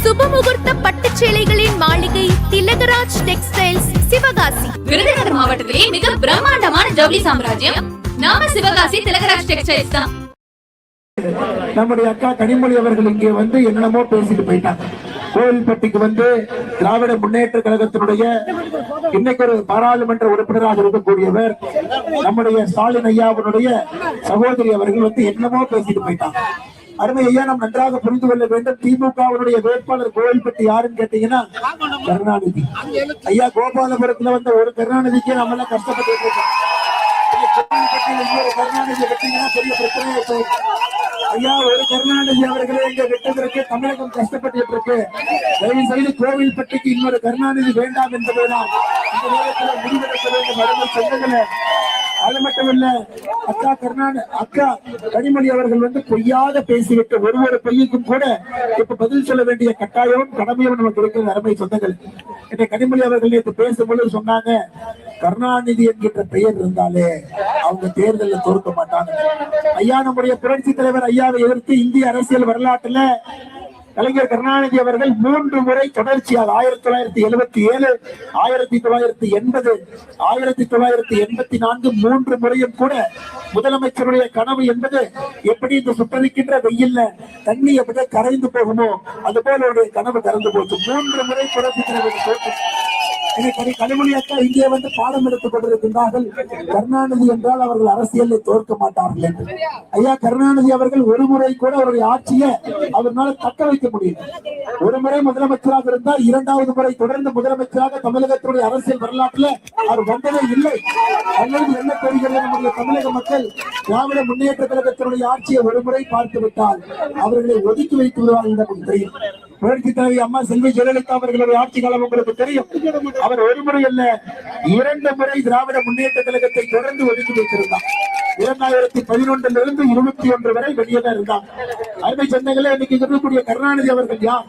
சுபமுகூர்த்த பட்டுச்சேலைகளின் மாளிகை திலகராஜ் டெக்ஸ்டைல்ஸ் சிவகாசி. விருதுநகர் மாவட்டத்திலே மிக பிரம்மாண்டமான ஜவுளி சாம்ராஜ்யம் நாம சிவகாசி திலகராஜ் டெக்ஸ்டைல்ஸ் தான். நம்முடைய அக்கா கனிமொழி அவர்கள் இங்கே வந்து என்னென்னமோ பேசிட்டு போயிட்டாங்க. கோவில்பட்டிக்கு வந்து திராவிட முன்னேற்ற கழகத்தினுடைய இன்னைக்கு ஒரு பாராளுமன்ற உறுப்பினராக இருக்கக்கூடியவர் நம்முடைய ஸ்டாலின் ஐயாவுடைய சகோதரி அவர்கள் வந்து என்னமோ பேசிட்டு போயிட்டாங்க. அருமை ஐயா, நாம் நன்றாக புரிந்து கொள்ள வேண்டும். திமுகவுடைய வேட்பாளர் கோவில்பட்டி யாருன்னு கேட்டீங்கன்னா கருணாநிதி ஐயா. கோபாலபுரத்துல வந்த ஒரு கருணாநிதிக்கே நம்ம எல்லாம் கஷ்டப்பட்டு இருக்கோம். கருணாநிதி வெட்டீங்கன்னா பெரிய பிரச்சனையை ஐயா, ஒரு கருணாநிதி அவர்களே இங்க வெட்டதற்கு தமிழகம் கஷ்டப்பட்டு இருக்கு. தயவு செய்து கோவில்பட்டிக்கு இன்னொரு கருணாநிதி வேண்டாம் என்பதுதான் இந்த நேரத்தில் முடிவெடுக்க வேண்டும். அருமை சொந்தங்களே, அது மட்டுமல்ல, அக்கா கனிமொழி அவர்கள் வந்து பொய்யாக பேசிவிட்டு ஒரு பொய்யுக்கும் கூட இப்ப பதில் சொல்ல வேண்டிய கட்டாயமும் கடமையும் நமக்கு இருக்கிறது. அருமை சொந்தங்கள், இந்த கனிமொழி அவர்கள் நேற்று பேசும்போது சொன்னாங்க, கருணாநிதி என்கின்ற பெயர் இருந்தாலே அவங்க தேர்தலில் தோற்க மாட்டாங்க. ஐயா, நம்முடைய புரட்சி தலைவர் ஐயாவை எதிர்த்து இந்திய அரசியல் வரலாற்றுல கலைஞர் கருணாநிதி அவர்கள் 3 முறை தொடர்ச்சியாக 1977, 1980, 1984 3 முறையும் கூட முதலமைச்சருடைய கனவு என்பது எப்படி இந்த சுட்டரிக்கின்ற வெயில்ல தண்ணி எப்படி கரைந்து போகுமோ அது போல ஒரு கனவு கறந்து போச்சு. 3 முறை புரட்சி தலைவர் தோற்று கனிமொழி அக்கா இங்கே வந்து பாடம் எடுத்துக் கொண்டிருக்கின்றார்கள். கருணாநிதி என்றால் அவர்கள் அரசியலில் தோற்க மாட்டார்கள் என்று. ஐயா, கருணாநிதி அவர்கள் ஒரு முறை கூட அவருடைய ஆட்சியை அவர்களால் தக்க வைக்க முடியும். ஒரு முறை முதலமைச்சராக இருந்தால் 2வது முறை தொடர்ந்து முதலமைச்சராக தமிழகத்தினுடைய அரசியல் வரலாற்றில் அவர் வந்ததே இல்லை. அல்லது என்ன தெரிகிறது, நம்முடைய தமிழக மக்கள் திராவிட முன்னேற்ற கழகத்தினுடைய ஆட்சியை ஒரு முறை பார்த்து விட்டால் அவர்களை ஒதுக்கி வைத்து விடுவார்கள் என்று நமக்கு தெரியும். புரட்சி தலைவி அம்மா செல்வி ஜெயலலிதா அவர்களுடைய ஆட்சி காலம் உங்களுக்கு தெரியும். அவர் ஒரு முறை அல்ல 2 முறை திராவிட முன்னேற்ற கழகத்தை தொடர்ந்து ஒதுக்கி வைத்திருந்தார். 2011 இருந்து 21 வரை வெளியே தான் இருந்தார். அருமை சொந்தங்களே, இன்னைக்கு இருக்கக்கூடிய கருணாநிதி அவர்கள் யார்?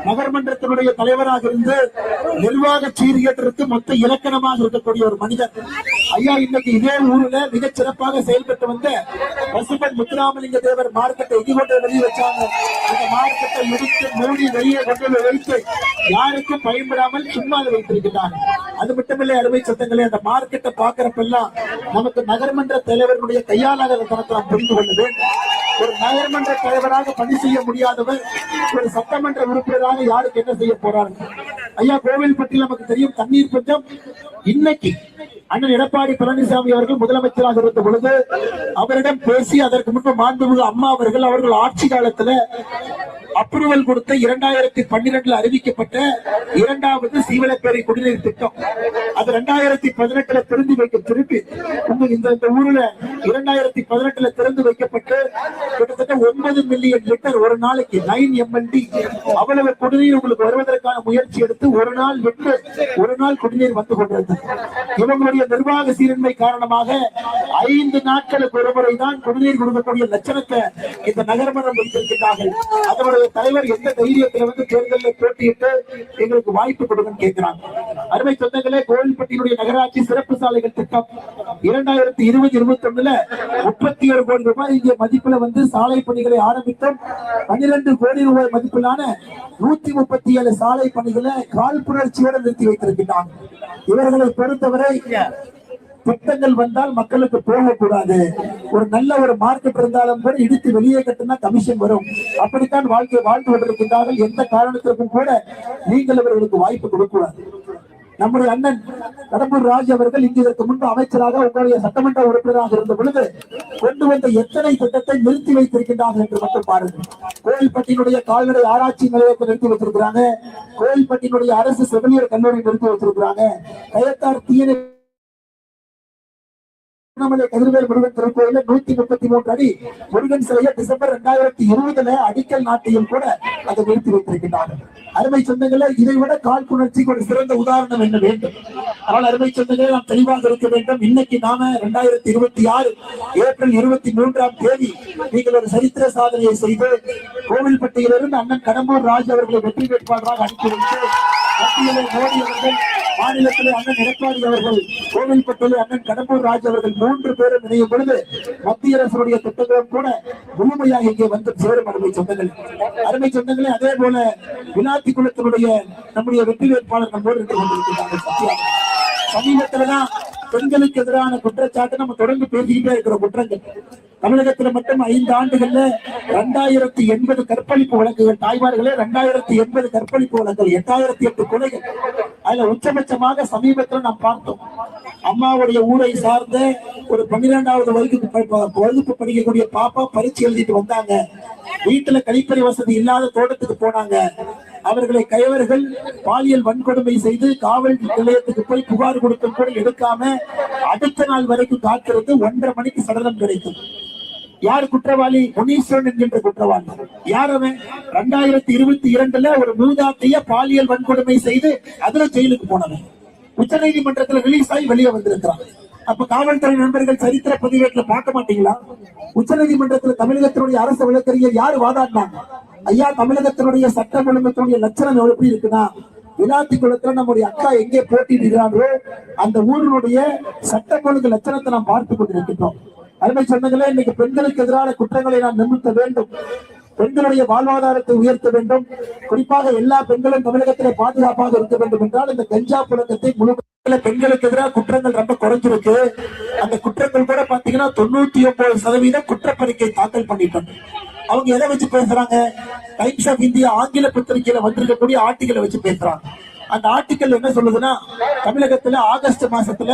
நகர்மன்றத்தினுடைய தலைவராக இருந்து நிர்வாக சீர்கேட்டிற்கு மொத்த இலக்கணமாக இருக்கக்கூடிய ஒரு மனிதர். ஐயா, இன்னைக்கு இதே ஊரில் மிகச் சிறப்பாக செயல்பட்டு வந்த பசுபன் முத்துராமலிங்க தேவர் மார்க்கெட்டை எதிர்கொண்டு வெளியே வச்சாங்க. அந்த மார்க்கெட்டை இடித்து மூடி வெளியே கொண்டு வைத்து யாருக்கும் பயன்படாமல் சும்மா வைத்திருக்கிறார். அது மட்டுமில்லை அருமை சொந்தங்களே, அந்த மார்க்கெட்டை பார்க்கிறப்பெல்லாம் நமக்கு நகர்மன்ற தலைவர்களுடைய கையாளாக தனத்தை நாம் புரிந்து கொள்ள வேண்டும். ஒரு நகர்மன்ற தலைவராக பணி செய்ய முடியாதவர் ஒரு சட்டமன்ற உறுப்பினராக யாருக்கு என்ன செய்ய போறார்கள்? ஐயா, கோவில்பட்டியில் நமக்கு தெரியும் தண்ணீர் பஞ்சம். இன்னைக்கு அண்ணன் எடப்பாடி பழனிசாமி அவர்கள் முதலமைச்சராக இருந்த பொழுது அவரிடம் பேசி அதற்கு முன்பு மாண்புமிகு அம்மா அவர்கள் ஆட்சி காலத்துல அப்ரூவல் கொடுத்த 2012 அறிவிக்கப்பட்ட 2வது சீவலப்பேரி குடிநீர் திட்டம் அது 2018 திருப்பி இந்த ஊர்ல 2018 திறந்து வைக்கப்பட்டு கிட்டத்தட்ட 9 மில்லியன் லிட்டர் ஒரு நாளைக்கு 9 MLD அவ்வளவு குடிநீர் உங்களுக்கு வருவதற்கான முயற்சி எடுத்து ஒரு நாள் குடிநீர் வந்து கொண்டிருந்தது. இவங்களுடைய நிர்வாக சீரின்மை காரணமாக 5 நாட்களுக்கு ஒரு முறைதான் குடிநீர் கொடுக்கக்கூடிய லட்சணத்தை இந்த நகர்மன்றம் வைத்திருக்கிறார்கள். அதனுடைய தலைவர் எந்த தைரியத்தில் வந்து தேர்தலில் போட்டியிட்டு எங்களுக்கு வாய்ப்பு கொடுங்கன்னு கேட்கிறாங்க. அருமை சொந்தங்களே, கோவில்பட்டியினுடைய நகராட்சி சிறப்பு சாலைகள் திட்டம் 2020-21 31 கோடி ரூபாய் இங்கே மதிப்புல வந்து சாலை பணிகளை ஆரம்பித்தோம். 12 கோடி ரூபாய் மதிப்பிலான 137 சாலை பணிகளை காழ்ப்புணர்ச்சியோடு நிறுத்தி வைத்திருக்கிறாங்க. இவர்களை பொறுத்தவரை திட்டங்கள் வந்தால் மக்களுக்கு போகக்கூடாது. ஒரு நல்ல ஒரு மார்க்கெட் இருந்தாலும் கூட இடித்து வெளியே கட்டினா கமிஷன் வரும். அப்படித்தான் வாழ்க்கை வாழ்ந்து கொண்டிருக்கின்றார்கள். எந்த காரணத்திற்கும் கூட நீங்கள் அவர்களுக்கு வாய்ப்பு கொடுக்கூடாது. நம்முடைய அண்ணன் கடம்பூர் ராஜ் அவர்கள் இங்கு இதற்கு முன்பு அமைச்சராக உங்களுடைய சட்டமன்ற உறுப்பினராக இருந்த பொழுது கொண்டு வந்த எத்தனை திட்டத்தை நிறுத்தி வைத்திருக்கின்றார்கள் என்று மட்டும் பாருங்கள். கோயில்பட்டியினுடைய கால்நடை ஆராய்ச்சி நிலையத்தை நிறுத்தி வச்சிருக்கிறாங்க. கோயில்பட்டியினுடைய அரசு செவிலியர் கல்லூரி நிறுத்தி வச்சிருக்கிறாங்க. கயத்தார் தீயணை கதிர்வேல் முருகன் திருக்கோயில 133 அடி முருகன் சிலையை டிசம்பர் 2020 அடிக்கல் நாட்டியும் கூட அதை நிறுத்தி வைத்திருக்கிறார்கள். அருமை சொந்தங்களே, இதை விட காழ்ப்புணர்ச்சிக்கு ஒரு சிறந்த உதாரணம் என்ன வேண்டும்? ஆனால் அருமை சொந்தங்களே, நாம் தெளிவாக இருக்க வேண்டும். இன்னைக்கு நாம 2026 ஏப்ரல் 23ஆம் தேதி நீங்கள் ஒரு சரித்திர சாதனையை செய்து கோவில்பட்டியிலிருந்து அண்ணன் கடம்பூர் ராஜ் அவர்களை வெற்றி வேட்பாளராக அனுப்பி வைத்து மத்தியிலே மோடி அவர்கள் மாநிலத்திலே அண்ணன் எடப்பாடி அவர்கள், கோவில்பட்டியிலே அண்ணன் கடம்பூர் ராஜ் அவர்கள் 3 பேரும் இணையும் பொழுது மத்திய அரசுடைய திட்டங்களும் கூட முழுமையாக இங்கே வந்து சேரும். அருமை சொந்தங்களே, அதே போல விளாத்தி குளத்தினுடைய நம்முடைய வெற்றி வேட்பாளர் நம்மோடு இருந்து கொண்டிருக்கிறார்கள் சத்யா. சமீபத்துலதான் பெண்களுக்கு எதிரான குற்றச்சாட்டு நம்ம தொடர்ந்து பேசிக்கிட்டே இருக்கிற குற்றங்கள். தமிழகத்துல மட்டும் 5 ஆண்டுகள்ல 2080 கற்பழிப்பு வழக்குகள், தாய்மார்களே 2080 கற்பழிப்பு வழக்குகள், 8008 கொலைகள். அதுல உச்சபட்சமாக சமீபத்தில் நாம் பார்த்தோம், அம்மாவுடைய ஊரை சார்ந்த ஒரு 12வது வகுப்பு படிக்கக்கூடிய பாப்பா பரீட்சை எழுதிட்டு வந்தாங்க. வீட்டுல கழிப்பறை வசதி இல்லாத தோட்டத்துக்கு போனாங்க. அவர்களை கயவர்கள் பாலியல் வன்கொடுமை செய்து காவல் நிலையத்துக்கு போய் புகார் கொடுத்தும் கூட எடுக்காம அடுத்த நாள் வரைக்கும் காத்திருந்து 1:30 மணிக்கு சடலம் கிடைக்கும். யார் குற்றவாளி? முனீஸ்வரன் என்கின்ற குற்றவாளி. யார் அவன்? 2022 ஒரு மூதாட்டிய பாலியல் வன்கொடுமை செய்து அதுல ஜெயிலுக்கு போனவன். உச்ச நீதிமன்றத்தில் ரிலீஸ் ஆகி வெளியே வந்திருக்கிறான். அப்ப காவல்துறை நண்பர்கள் சரித்திர பதிவேட்டுல பார்க்க மாட்டீங்களா? உச்ச நீதிமன்றத்தில் தமிழகத்தினுடைய அரசு வழக்கறிஞர் யாரு வாதாடினாங்க? ஐயா, தமிழகத்தினுடைய சட்டம் ஒழுங்கத்தினுடைய லட்சணம் எப்படி இருக்குன்னா, விளாத்தி குளத்துல நம்முடைய அக்கா எங்கே போட்டியிடுகிறார்களோ அந்த ஊரினுடைய சட்டம் ஒழுங்கு லட்சணத்தை நாம் பார்த்து கொண்டிருக்கின்றோம். அருமை சொந்தங்களே, இன்னைக்கு பெண்களுக்கு எதிரான குற்றங்களை நாம் நிறுத்த வேண்டும். பெண்களுடைய வாழ்வாதாரத்தை உயர்த்த வேண்டும். குறிப்பாக எல்லா பெண்களும் தமிழகத்திலே பாதுகாப்பாக இருக்க வேண்டும் என்றால் இந்த கஞ்சா புழக்கத்தை முழு பெண்களுக்கு எதிராக குற்றங்கள் ரொம்ப குறைஞ்சிருக்கு. அந்த குற்றங்கள் கூட பாத்தீங்கன்னா 99% குற்றப்பறிக்கை தாக்கல் பண்ணிட்டோம். அவங்க எதை வச்சு பேசுறாங்க? டைம்ஸ் ஆஃப் இந்தியா ஆங்கில பத்திரிகையில வந்திருக்கக்கூடிய ஆர்டிகளை வச்சு பேசுறாங்க. அந்த ஆர்டிக்கல் என்ன சொல்லுதுன்னா, தமிழகத்துல ஆகஸ்ட் மாசத்துல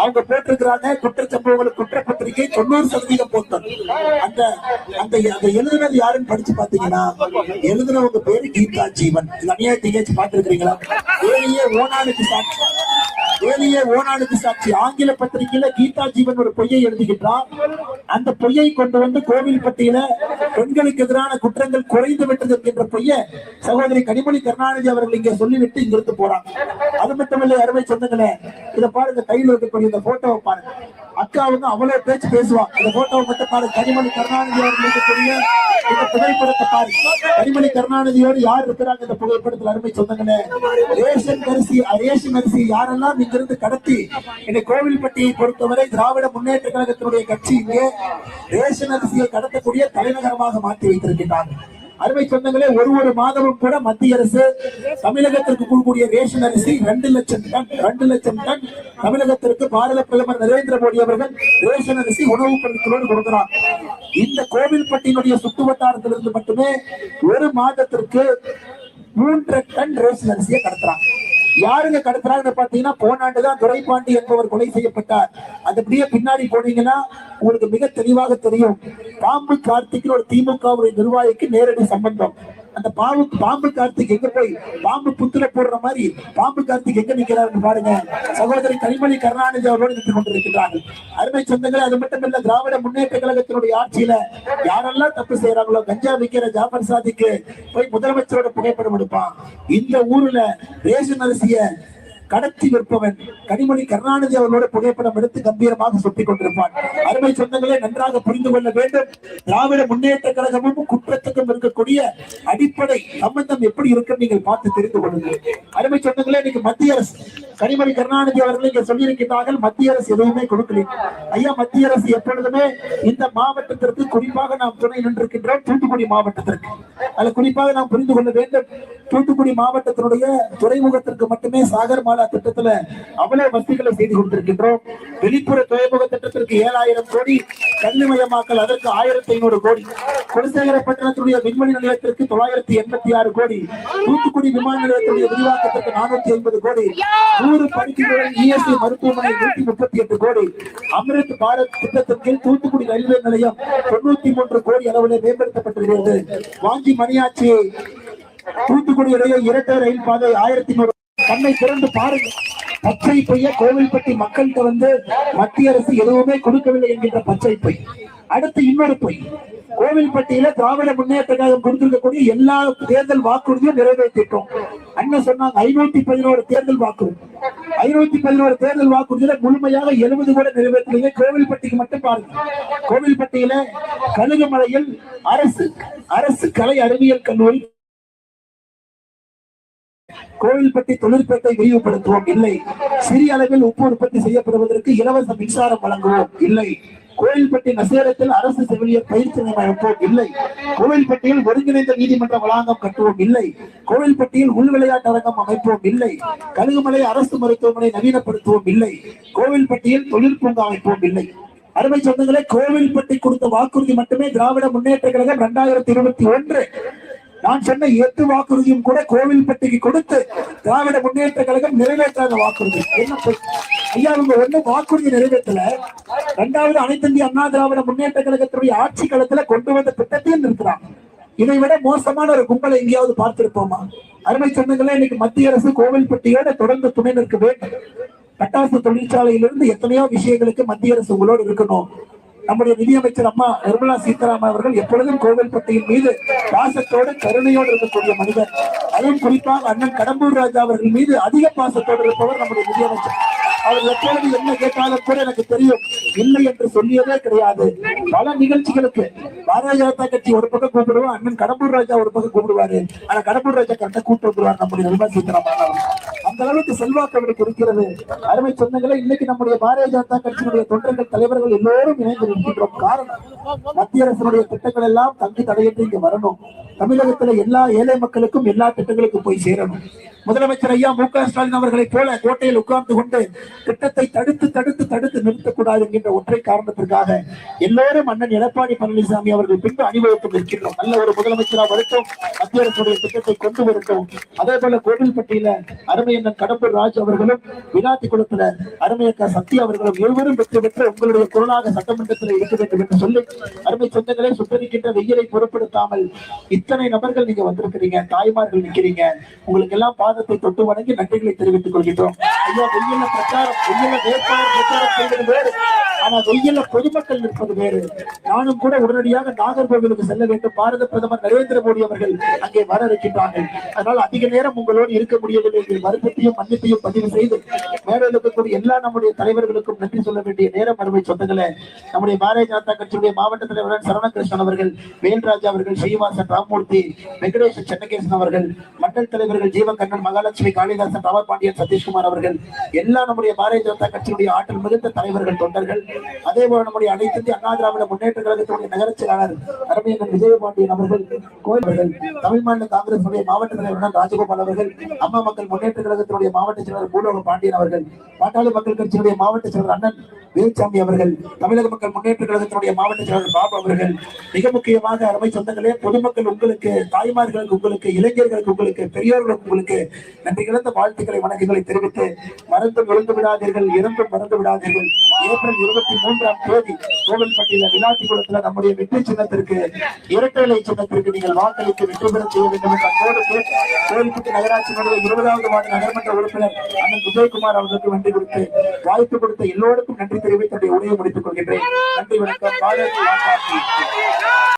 அவங்க போட்டிருக்கிறாங்க குற்றச்சம்பவங்களுக்கு குற்றப்பத்திரிகை 90% போட்டோம். அந்த அந்த எழுதுனது யாருன்னு படிச்சு பாத்தீங்கன்னா, எழுதுனவங்க பேரு கீதா ஜீவன். இந்த அநியாயத்தை பாத்துருக்கீங்களா? வேலையே ஓனானுக்கு சாட்சி, வேலையே ஓனானுக்கு சாட்சி. ஆங்கில பத்திரிகையில கீதா ஜீவன் ஒரு பொய்யை எழுதுகின்றான். அந்த பொய்யை கொண்டு வந்து கோவில்பட்டியில பெண்களுக்கு எதிரான குற்றங்கள் குறைந்து விட்டது என்கின்ற பொய்ய சகோதரி கனிமொழி கருணாநிதி அவர்கள் இங்கே சொல்லிவிட்டு இங்கிருந்து போறாங்க. அது மட்டுமில்லை, அருமை சொந்தங்களே, இதை பாருங்க, கையில் இருக்கக்கூடிய இந்த போட்டோவை பாருங்க. அக்கா வந்து அவ்வளவு பேச்சு பேசுவாங்க. இந்த போட்டோவை மட்டும் பாருங்க. கனிமொழி கருணாநிதி அவர்கள் இருக்கக்கூடிய இந்த புகைப்படத்தை பாருங்க. கனிமொழி கருணாநிதியோடு யார் இருக்கிறாங்க இந்த புகைப்படத்தில்? அருமை சொந்தங்களே, ரேஷன் அரிசி யாரெல்லாம் இங்கிருந்து கடத்தி இந்த கோவில்பட்டியை பொறுத்தவரை திராவிட முன்னேற்ற கழகத்தினுடைய கட்சி இங்கே ரேஷன் அரிசியை கடத்தக்கூடிய தலைநகரமாக மாற்றி வைத்திருக்கிறார்கள். அருமை சொந்தங்களே, ஒரு மாதமும் கூட மத்திய அரசு தமிழகத்திற்கு கொடுக்கக்கூடிய ரேஷன் அரிசி 2 லட்சம் டன் தமிழகத்திற்கு பாரத பிரதமர் நரேந்திர மோடி அவர்கள் ரேஷன் அரிசி உணவுப் பொருட்களோடு கொடுக்கிறார். இந்த கோவில்பட்டியினுடைய சுற்று வட்டாரத்திலிருந்து மட்டுமே ஒரு மாதத்திற்கு 3 டன் ரேஷன் அரிசியை கடத்துறாங்க. யாருங்க கடத்துறாங்கன்னு பாத்தீங்கன்னா, போன ஆண்டுதான் துரைபாண்டி என்பவர் கொலை செய்யப்பட்டார். அது அப்படியே பின்னாடி போனீங்கன்னா உங்களுக்கு மிக தெளிவாக தெரியும். பாம்பு கார்த்திக் ஒரு திமுகவுடைய நிர்வாகிக்கு நேரடி சம்பந்தம். அந்த பாம்பு கார்த்திக் எங்க போய் பாம்பு புத்துல போடுற மாதிரி பாம்பு கார்த்திக் எங்க நிக்கிறாருன்னு பாருங்க. சகோதரி கனிமொழி கருணாநிதி அவரோடு நின்று கொண்டிருக்கிறார்கள். அருமை சொந்தங்களே, அது மட்டும் இல்ல, திராவிட முன்னேற்ற கழகத்தினுடைய ஆட்சியில யாரெல்லாம் தப்பு செய்யறாங்களோ, கஞ்சா விக்கிற ஜாபர் சாதிக்கு போய் முதலமைச்சரோட புகைப்படம் எடுப்பான். இந்த ஊர்ல ரேஷன் அரிசிய கடத்தி விற்பவன் கனிமொழி கருணாநிதி அவர்களோட புகைப்படம் எடுத்து கம்பீரமாக சுட்டிக் கொண்டிருப்பான். அருமை சொந்தங்களே, நன்றாக புரிந்து கொள்ள வேண்டும். திராவிட முன்னேற்ற கழகமும் குற்றத்துக்கும் இருக்கக்கூடிய அடிப்படை சம்பந்தம் எப்படி இருக்கு நீங்கள் பார்த்து தெரிந்து கொள்ளுங்கள். அருமை சொந்தங்களே, இன்னைக்கு மத்திய அரசு கனிமொழி கருணாநிதி அவர்கள் இங்க சொல்லியிருக்கிறார்கள், மத்திய அரசு எதுவுமே கொடுக்கல. ஐயா, மத்திய அரசு எப்பொழுதுமே இந்த மாவட்டத்திற்கு குறிப்பாக நாம் துணை நின்றிருக்கின்றோம். தூத்துக்குடி மாவட்டத்திற்கு அதில் குறிப்பாக நாம் புரிந்து கொள்ள வேண்டும். தூத்துக்குடி மாவட்டத்தினுடைய துறைமுகத்திற்கு மட்டுமே சாகர்மாலா திட்டத்துல அவ்வளவு வசதிகளை செய்து கொண்டிருக்கின்றோம். வெளிப்புற துறைமுக திட்டத்திற்கு 7000 கோடி, கல்விமயமாக்கல் அதற்கு 1500 கோடி, குலசேகரப்பட்டினத்துடைய விண்வெளி நிலையத்திற்கு 986 கோடி, தூத்துக்குடி விமான நிலையத்துடைய விரிவாக்கத்திற்கு 450 கோடி, 100 படுக்கைகளுடன் இஎஸ்ஐ மருத்துவமனை 138 கோடி, அமிர்த் பாரத் திட்டத்திற்கு தூத்துக்குடி ரயில்வே நிலையம் 93 கோடி அளவில் மேம்படுத்தப்பட்டிருக்கிறது. வாஞ்சி மணியாச்சி தூத்துக்குடி இடையே இரட்டை ரயில் பாதை 1100. கண்ணை திறந்து பாருங்க. பச்சை பொய்ய கோவில்பட்டி மக்கள்கிட்ட வந்து மத்திய அரசு எதுவுமே கொடுக்கவில்லை என்கின்ற பச்சை பொய். அடுத்து இன்னொரு பொய், கோவில்பட்டியில திராவிட முன்னேற்ற கழகம் கொடுத்திருக்கக்கூடிய எல்லா தேர்தல் வாக்குறுதியும் நிறைவேற்றிட்டோம். அண்ணன் சொன்னாங்க 511 தேர்தல் வாக்குறுதி. 511 தேர்தல் வாக்குறுதியில முழுமையாக 70 கூட நிறைவேற்றீங்க. கோவில்பட்டிக்கு மட்டும் பாருங்க. கோவில்பட்டியில கழுகுமலையில் அரசு கலை அறிவியல் கல்லூரி கோவில்பட்டி தொழிற்பேட்டை விரிவுபடுத்துவோம் இல்லை. சிறிய அளவில் உப்பு உற்பத்தி செய்யப்படுவதற்கு இலவச மின்சாரம் வழங்குவோம் இல்லை. கோவில்பட்டி நசேரத்தில் அரசு செவிலியர் பயிற்சி நிலையம் அமைப்போம் இல்லை. கோவில்பட்டியில் ஒருங்கிணைந்த நீதிமன்ற வளாகம் கட்டுவோம் இல்லை. கோவில்பட்டியில் உள் விளையாட்டு அரங்கம் அமைப்போம் இல்லை. கழுகுமலை அரசு மருத்துவமனை நவீனப்படுத்துவோம் இல்லை. கோவில்பட்டியில் தொழில் பூங்கா அமைப்போம் இல்லை. அருமை சொந்தங்களே, கோவில்பட்டி கொடுத்த வாக்குறுதி மட்டுமே திராவிட முன்னேற்ற கழகம் 2021 நான் சொன்ன 8 வாக்குறுதியும் கூட கோவில்பட்டிக்கு கொடுத்து திராவிட முன்னேற்ற கழகம் நிறைவேற்றாத வாக்குறுதி. என்ன ஐயா, உங்க ஒண்ணு வாக்குறுதி நிறைவேற்றல, 2வது அனைத்து இந்திய அண்ணா திராவிட முன்னேற்ற கழகத்துடைய ஆட்சி காலத்துல கொண்டு வந்த திட்டத்தையும் நிறுத்துறாங்க. இதை விட மோசமான ஒரு கும்பலை எங்கேயாவது பார்த்திருப்போமா? அருமை சொந்தங்களே, இன்னைக்கு மத்திய அரசு கோவில்பட்டியோட தொடர்ந்து துணை நிற்க வேண்டும். பட்டாசு தொழிற்சாலையிலிருந்து எத்தனையோ விஷயங்களுக்கு மத்திய அரசு உங்களோடு இருக்கணும். நம்முடைய நிதியமைச்சர் அம்மா நிர்மலா சீதாராமன் அவர்கள் எப்பொழுதும் கோவில்பட்டியின் மீது பாசத்தோடு கருணையோடு இருக்கக்கூடிய மனிதர். அதுவும் குறிப்பாக அண்ணன் கடம்பூர் ராஜா அவர்கள் மீது அதிக பாசத்தோடு இருப்பவர் நம்முடைய நிதியமைச்சர். அவர் எப்பொழுது என்ன கேட்டாலும் கூட எனக்கு தெரியும், இல்லை என்று சொல்லியதே கிடையாது. பல நிகழ்ச்சிகளுக்கு பாரதிய ஜனதா கட்சி ஒரு பக்கம் கூப்பிடுவோம், அண்ணன் கடம்பூர் ராஜா ஒரு பக்கம் கூப்பிடுவாரு. ஆனா கடம்பூர் ராஜா கரெக்டா கூப்பிட்டு வந்துருவார் நம்முடைய நிர்மலா சீதாராமன். அந்த அளவுக்கு செல்வாக்கு அவருக்கு இருக்கிறது. அருமை சொந்தங்களே, இன்னைக்கு நம்முடைய பாரதிய ஜனதா கட்சியினுடைய தொண்டர்கள் தலைவர்கள் எல்லோரும் இணைந்து நிற்கின்றோம். காரணம், மத்திய அரசினுடைய திட்டங்கள் எல்லாம் தங்கு தடையின்றி இங்க வரணும். தமிழகத்துல எல்லா ஏழை மக்களுக்கும் எல்லா திட்டங்களுக்கும் போய் சேரணும். முதலமைச்சர் ஐயா மு க ஸ்டாலின் அவர்களை போல கோட்டையில் உட்கார்ந்து கொண்டு திட்டத்தை தடுத்து தடுத்து தடுத்து நிறுத்தக்கூடாது என்கின்ற ஒற்றை காரணத்திற்காக எல்லோரும் அண்ணன் எடப்பாடி பழனிசாமி அவர்கள் பின்பு அணிவகுத்து நிற்கின்றோம். நல்ல ஒரு முதலமைச்சராக வரட்டும், மத்திய அரசுடைய திட்டத்தை கொண்டு வரட்டும். அதே போல கோவில்பட்டியில அருமை அண்ணன் கடம்பூர் ராஜ் அவர்களும், விளாத்திக்குளத்துல அருமையக்கா சத்யா அவர்களும் இருவரும் வெற்றி பெற்று உங்களுடைய குரலாக சட்டமன்றத்தில் இருக்க வேண்டும் என்று சொல்லி, அருமை சொந்தங்களை சுட்டரிக்கின்ற வெயிலை பொருட்படுத்தாமல் இத்தனை நபர்கள் நீங்க வந்திருக்கிறீங்க, தாய்மார்கள் நிற்கிறீங்க. உங்களுக்கு எல்லாம் பாதத்தை தொட்டு வணங்கி நன்றிகளை தெரிவித்துக் கொள்கின்றோம். ஐயா, வெயில பிரச்சாரம், வெயில வேட்பாளர் பிரச்சாரம் செய்வது வேறு, ஆனா வெயில பொதுமக்கள் நிற்பது வேறு. நானும் கூட உடனடியாக நாகர்கோவிலுக்கு செல்ல வேண்டும். பாரத பிரதமர் நரேந்திர மோடி அவர்கள் அங்கே வர இருக்கின்றார்கள். அதனால் அதிக நேரம் உங்களோடு இருக்க முடியவில்லை. வருத்தத்தையும் மன்னிப்பையும் பதிவு செய்து மேடையில் இருக்கக்கூடிய எல்லா நம்முடைய தலைவர்களுக்கும் நன்றி சொல்ல வேண்டிய நேரம் அருமை சொந்தங்களே. நம்முடைய பாரதிய ஜனதா கட்சியுடைய மாவட்ட தலைவர் சரவணகிருஷ்ணன் அவர்கள், வேல்ராஜா அவர்கள், ஸ்ரீனிவாசன், ராமமூர்த்தி, வெங்கடேசன், சென்னகேசன் அவர்கள், மண்டல் தலைவர்கள் ஜீவகண்ணன், மகாலட்சுமி, காளிதாசன், ராமபாண்டியன், சதீஷ்குமார் அவர்கள், எல்லா நம்முடைய பாரதிய ஜனதா கட்சியுடைய ஆற்றல் மிகுந்த தலைவர்கள், தொண்டர்கள், அதே போல நம்முடைய அனைத்து இந்திய அண்ணா திராவிட முன்னேற்ற கழகத்தினுடைய நகர செயலாளர் அருமையன் விஜயபாண்டியன் அவர்கள், கோயில் தமிழ் மாநில காங்கிரஸ் மாவட்ட தலைவர் ராஜகோபால் அவர்கள், அம்மா மக்கள் முன்னேற்ற கழகத்தினுடைய மாவட்ட செயலாளர் பூலோக பாண்டியன் அவர்கள், பாட்டாளி மக்கள் கட்சியினுடைய மாவட்ட செயலாளர் அண்ணன் வேல்சாமி அவர்கள், தமிழக மக்கள் முன்னேற்ற கழகத்தினுடைய மாவட்ட செயலாளர் பாபு அவர்கள், மிக முக்கியமாக அருமை சொந்தங்களே, பொதுமக்கள் உங்களுக்கு, தாய்மார்களுக்கு உங்களுக்கு, இளைஞர்களுக்கு உங்களுக்கு, பெரியோர்களுக்கு உங்களுக்கு நன்றி கலந்த வாழ்த்துக்களை வணக்கங்களை தெரிவித்து, மறந்து விழுந்து விடாதீர்கள், இறந்தும் மறந்து விடாதீர்கள். ஏப்ரல் 23ஆம் தேதி கோவில்பட்டியில விளாத்திக்குளத்துல நம்முடைய வெற்றி சின்னத்திற்கு, இரட்டை இலை சின்னத்திற்கு நீங்கள் வாக்களித்து வெற்றி பெற செய்ய வேண்டும் என்று அன்போடு கோவில்பட்டி நகராட்சியினுடைய 20வது வார்டு நகர்மன்ற உறுப்பினர் அண்ணன் விஜயகுமார் அவர்களுக்கு நன்றி கொடுத்து, வாய்ப்பு கொடுத்த எல்லோருக்கும் நன்றி தெரிவித்து உரையை முடித்துக் கொள்கின்றேன். நன்றி, வணக்கம்.